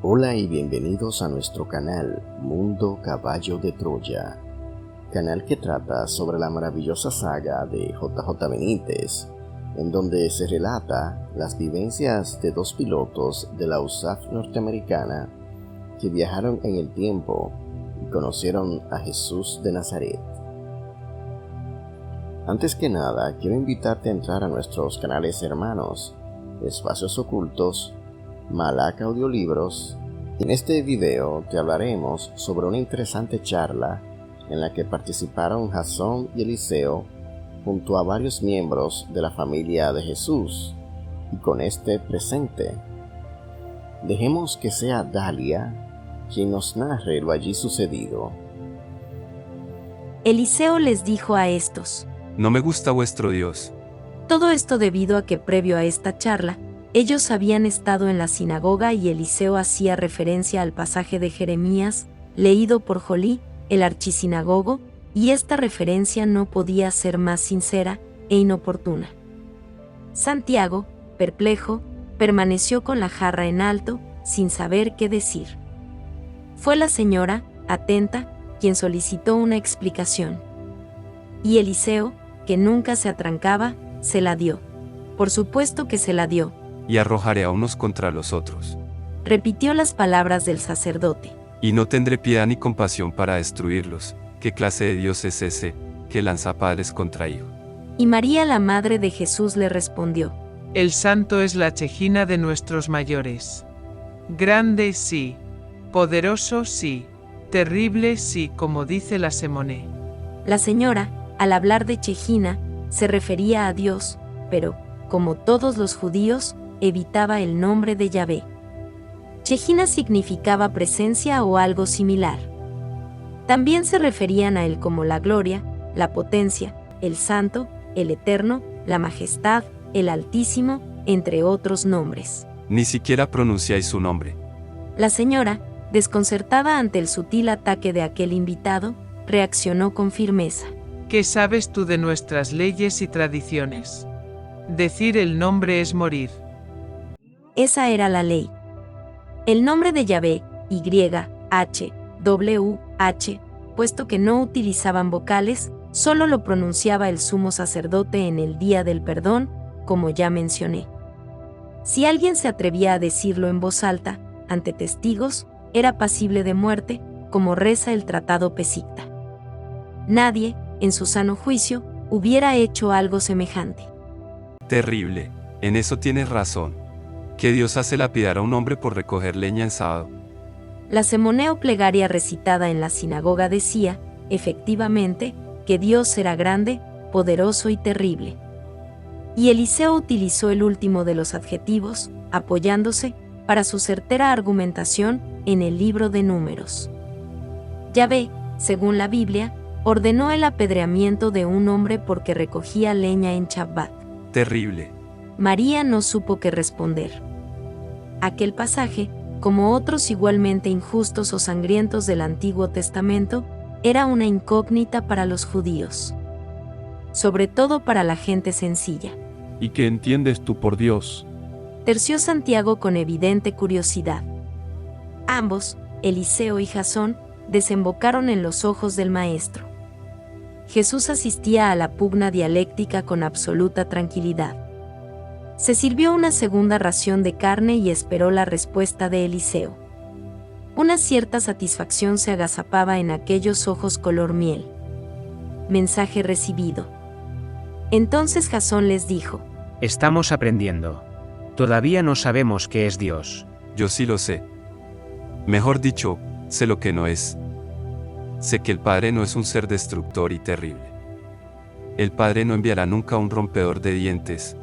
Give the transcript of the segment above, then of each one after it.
Hola y bienvenidos a nuestro canal Mundo Caballo de Troya, canal que trata sobre la maravillosa saga de JJ Benítez, en donde se relata las vivencias de dos pilotos de la USAF norteamericana que viajaron en el tiempo y conocieron a Jesús de Nazaret. Antes que nada, quiero invitarte a entrar a nuestros canales hermanos, Espacios Ocultos, Malaca Audiolibros. En este video te hablaremos sobre una interesante charla en la que participaron Jasón y Eliseo junto a varios miembros de la familia de Jesús y con este presente. Dejemos que sea Dalia quien nos narre lo allí sucedido. Eliseo les dijo a estos: No me gusta vuestro Dios. Todo esto debido a que previo a esta charla, ellos habían estado en la sinagoga y Eliseo hacía referencia al pasaje de Jeremías, leído por Jolí, el archisinagogo, y esta referencia no podía ser más sincera e inoportuna. Santiago, perplejo, permaneció con la jarra en alto, sin saber qué decir. Fue la señora, atenta, quien solicitó una explicación. Y Eliseo, que nunca se atrancaba, se la dio. Por supuesto que se la dio. Y arrojaré a unos contra los otros. Repitió las palabras del sacerdote. Y no tendré piedad ni compasión para destruirlos. ¿Qué clase de Dios es ese, que lanza padres contra hijos? Y María, la madre de Jesús, le respondió: El santo es la chejina de nuestros mayores. Grande sí, poderoso sí, terrible sí, como dice la Semoné. La señora, al hablar de chejina, se refería a Dios, pero, como todos los judíos, evitaba el nombre de Yahvé. Chejina significaba presencia o algo similar. También se referían a él como la gloria, la potencia, el santo, el eterno, la majestad, el altísimo, entre otros nombres. Ni siquiera pronunciáis su nombre. La señora, desconcertada ante el sutil ataque de aquel invitado, reaccionó con firmeza. ¿Qué sabes tú de nuestras leyes y tradiciones? Decir el nombre es morir. Esa era la ley. El nombre de Yahvé, Y-H, W-H, puesto que no utilizaban vocales, solo lo pronunciaba el sumo sacerdote en el día del perdón, como ya mencioné. Si alguien se atrevía a decirlo en voz alta, ante testigos, era pasible de muerte, como reza el Tratado Pesicta. Nadie, en su sano juicio, hubiera hecho algo semejante. Terrible, en eso tienes razón. ¿Que Dios hace lapidar a un hombre por recoger leña en sábado? La semonea o plegaria recitada en la sinagoga decía, efectivamente, que Dios era grande, poderoso y terrible. Y Eliseo utilizó el último de los adjetivos, apoyándose, para su certera argumentación, en el libro de Números. Yahvé, según la Biblia, ordenó el apedreamiento de un hombre porque recogía leña en Shabbat. Terrible. María no supo qué responder. Aquel pasaje, como otros igualmente injustos o sangrientos del Antiguo Testamento, era una incógnita para los judíos. Sobre todo para la gente sencilla. ¿Y qué entiendes tú por Dios? Terció Santiago con evidente curiosidad. Ambos, Eliseo y Jasón, desembocaron en los ojos del maestro. Jesús asistía a la pugna dialéctica con absoluta tranquilidad. Se sirvió una segunda ración de carne y esperó la respuesta de Eliseo. Una cierta satisfacción se agazapaba en aquellos ojos color miel. Mensaje recibido. Entonces Jasón les dijo: Estamos aprendiendo. Todavía no sabemos qué es Dios. Yo sí lo sé. Mejor dicho, sé lo que no es. Sé que el Padre no es un ser destructor y terrible. El Padre no enviará nunca un rompedor de dientes.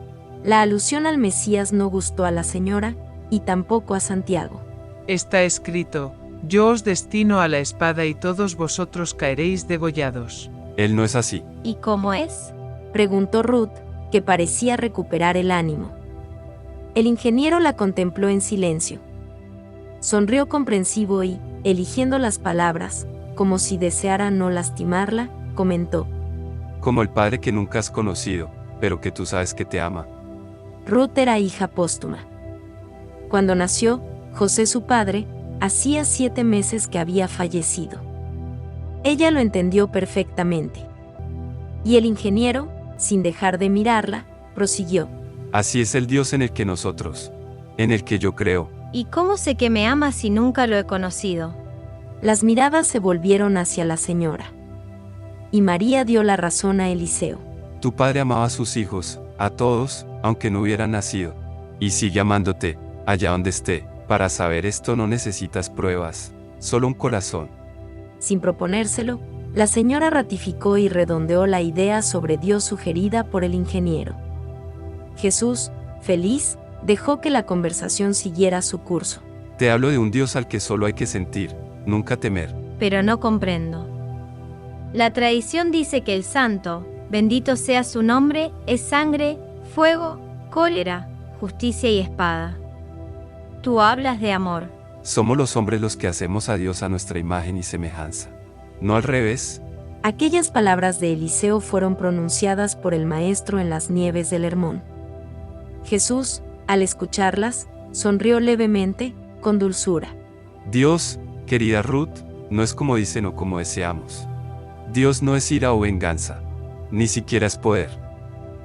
La alusión al Mesías no gustó a la señora, y tampoco a Santiago. Está escrito, yo os destino a la espada y todos vosotros caeréis degollados. Él no es así. ¿Y cómo es? Preguntó Ruth, que parecía recuperar el ánimo. El ingeniero la contempló en silencio. Sonrió comprensivo y, eligiendo las palabras, como si deseara no lastimarla, comentó: Como el Padre que nunca has conocido, pero que tú sabes que te ama. Ruth era hija póstuma. Cuando nació, José su padre, Hacía 7 meses que había fallecido. Ella lo entendió perfectamente. Y el ingeniero, sin dejar de mirarla, prosiguió. Así es el Dios en el que nosotros, en el que yo creo. ¿Y cómo sé que me ama si nunca lo he conocido? Las miradas se volvieron hacia la señora. Y María dio la razón a Eliseo. Tu padre amaba a sus hijos, a todos, aunque no hubieran nacido. Y sigue amándote, allá donde esté. Para saber esto no necesitas pruebas, solo un corazón. Sin proponérselo, la señora ratificó y redondeó la idea sobre Dios sugerida por el ingeniero. Jesús, feliz, dejó que la conversación siguiera su curso. Te hablo de un Dios al que solo hay que sentir, nunca temer. Pero no comprendo. La tradición dice que el santo, bendito sea su nombre, es sangre, fuego, cólera, justicia y espada. Tú hablas de amor. Somos los hombres los que hacemos a Dios a nuestra imagen y semejanza. ¿No al revés? Aquellas palabras de Eliseo fueron pronunciadas por el maestro en las nieves del Hermón. Jesús, al escucharlas, sonrió levemente, con dulzura. Dios, querida Ruth, no es como dicen o como deseamos. Dios no es ira o venganza, ni siquiera es poder.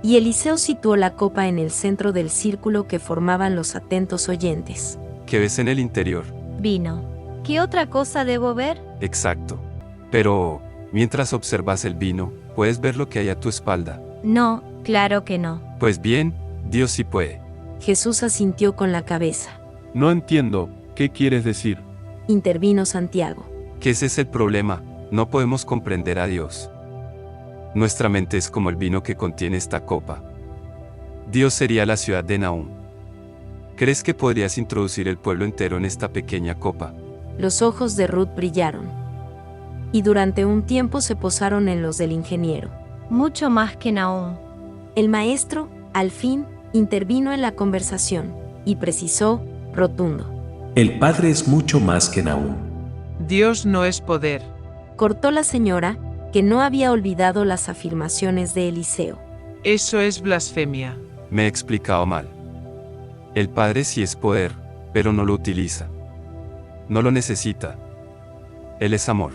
Y Eliseo situó la copa en el centro del círculo que formaban los atentos oyentes. ¿Qué ves en el interior? Vino. ¿Qué otra cosa debo ver? Exacto. Pero, mientras observas el vino, ¿puedes ver lo que hay a tu espalda? No, claro que no. Pues bien, Dios sí puede. Jesús asintió con la cabeza. No entiendo, ¿qué quieres decir? Intervino Santiago. Que ese es el problema, no podemos comprender a Dios. Nuestra mente es como el vino que contiene esta copa. Dios sería la ciudad de Nahum. ¿Crees que podrías introducir el pueblo entero en esta pequeña copa? Los ojos de Ruth brillaron. Y durante un tiempo se posaron en los del ingeniero. Mucho más que Nahum. El maestro, al fin, intervino en la conversación, y precisó, rotundo. El Padre es mucho más que Nahum. Dios no es poder. Cortó la señora, que no había olvidado las afirmaciones de Eliseo. Eso es blasfemia. Me he explicado mal. El Padre sí es poder, pero no lo utiliza. No lo necesita. Él es amor.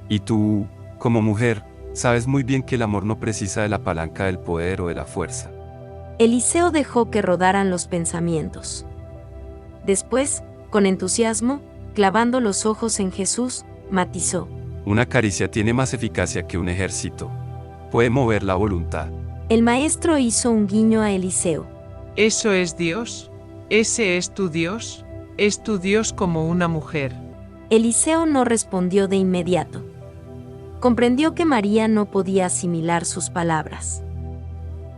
Y tú, como mujer, sabes muy bien que el amor no precisa de la palanca del poder o de la fuerza. Eliseo dejó que rodaran los pensamientos. Después, con entusiasmo, clavando los ojos en Jesús, matizó. Una caricia tiene más eficacia que un ejército. Puede mover la voluntad. El maestro hizo un guiño a Eliseo. ¿Eso es Dios? ¿Ese es tu Dios? ¿Es tu Dios como una mujer? Eliseo no respondió de inmediato. Comprendió que María no podía asimilar sus palabras.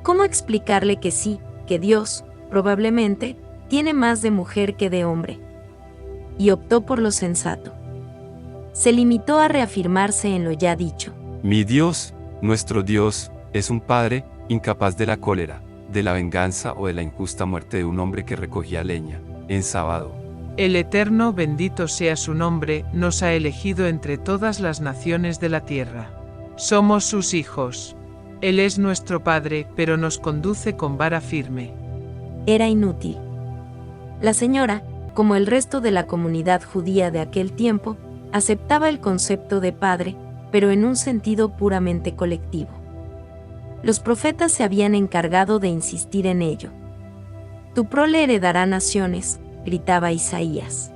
¿Cómo explicarle que sí, que Dios, probablemente, tiene más de mujer que de hombre? Y optó por lo sensato. Se limitó a reafirmarse en lo ya dicho. Mi Dios, nuestro Dios, es un Padre, incapaz de la cólera, de la venganza o de la injusta muerte de un hombre que recogía leña, en sábado. El Eterno, bendito sea su nombre, nos ha elegido entre todas las naciones de la tierra. Somos sus hijos. Él es nuestro Padre, pero nos conduce con vara firme. Era inútil. La señora, como el resto de la comunidad judía de aquel tiempo, aceptaba el concepto de padre, pero en un sentido puramente colectivo. Los profetas se habían encargado de insistir en ello. Tu prole heredará naciones, gritaba Isaías.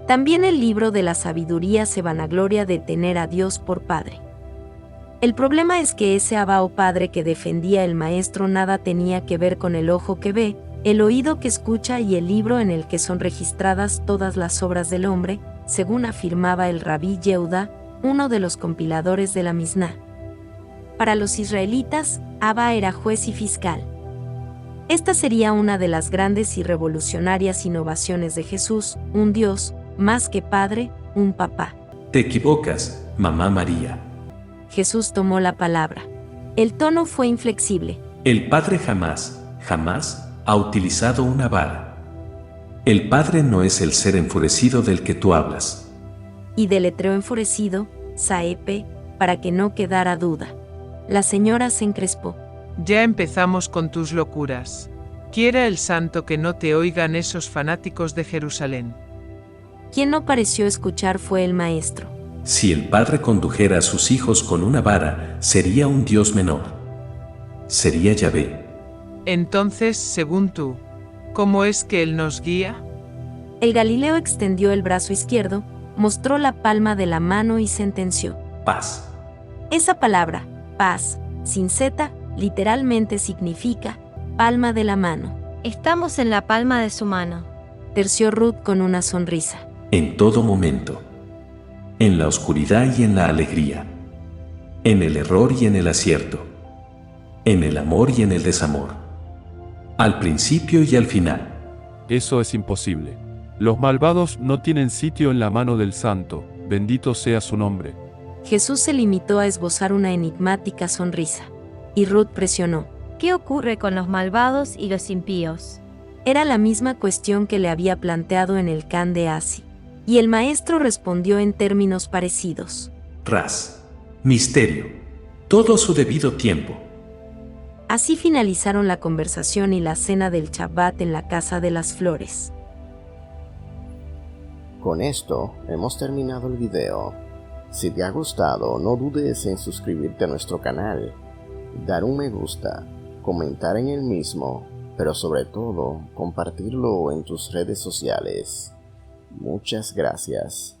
También el libro de la sabiduría se vanagloria de tener a Dios por padre. El problema es que ese Abba o padre que defendía el maestro nada tenía que ver con el ojo que ve, el oído que escucha y el libro en el que son registradas todas las obras del hombre, según afirmaba el rabí Yehuda, uno de los compiladores de la Misná. Para los israelitas, Abba era juez y fiscal. Esta sería una de las grandes y revolucionarias innovaciones de Jesús, un Dios, más que padre, un papá. Te equivocas, mamá María. Jesús tomó la palabra. El tono fue inflexible. El Padre jamás, jamás, ha utilizado una vara. El Padre no es el ser enfurecido del que tú hablas. Y deletreó enfurecido, Saep, para que no quedara duda. La señora se encrespó. Ya empezamos con tus locuras. Quiera el santo que no te oigan esos fanáticos de Jerusalén. Quien no pareció escuchar fue el maestro. Si el padre condujera a sus hijos con una vara, sería un dios menor. Sería Yahvé. Entonces, según tú, ¿cómo es que él nos guía? El Galileo extendió el brazo izquierdo, mostró la palma de la mano y sentenció. Paz. Esa palabra, paz, sin Z, literalmente significa palma de la mano. Estamos en la palma de su mano. Terció Ruth con una sonrisa. En todo momento. En la oscuridad y en la alegría. En el error y en el acierto. En el amor y en el desamor. Al principio y al final. Eso es imposible. Los malvados no tienen sitio en la mano del Santo, bendito sea su nombre. Jesús se limitó a esbozar una enigmática sonrisa. Y Ruth presionó. ¿Qué ocurre con los malvados y los impíos? Era la misma cuestión que le había planteado en el Can de Asi. Y el maestro respondió en términos parecidos. Ras. Misterio. Todo a su debido tiempo. Así finalizaron la conversación y la cena del Shabbat en la Casa de las Flores. Con esto hemos terminado el video. Si te ha gustado, no dudes en suscribirte a nuestro canal, dar un me gusta, comentar en el mismo, pero sobre todo compartirlo en tus redes sociales. Muchas gracias.